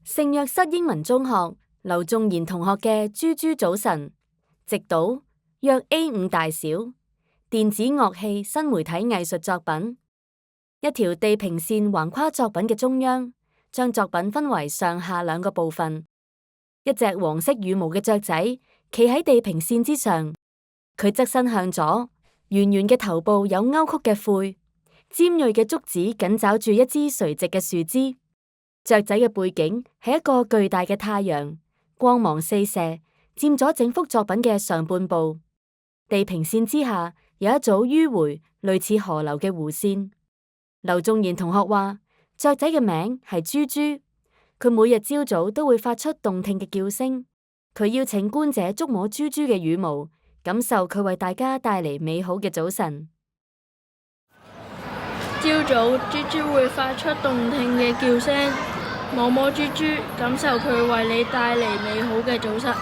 聖若瑟英文中學劉仲賢同學嘅《豬豬早晨》，直島約 A5 大小，電子樂器新媒體藝術作品。一條地平線橫跨作品嘅中央，將作品分為上下兩個部分。一隻黃色羽毛嘅雀仔企喺地平線之上，佢側身向左，圓圓嘅頭部有勾曲嘅喙，尖銳嘅觸子緊抓住一支垂直嘅樹枝。雀仔嘅背景係一個巨大嘅太陽，光芒四射，佔咗整幅作品嘅上半部。地平線之下有一組迂迴類似河流嘅弧線。劉仲賢同學話，雀仔嘅名係豬豬，佢每日朝早都會發出動聽嘅叫聲。佢邀請觀者觸摸豬豬嘅羽毛，感受佢為大家帶嚟美好嘅早晨。朝早，豬豬會發出動聽嘅叫聲，摸摸豬豬，感受佢為你帶嚟美好嘅早晨。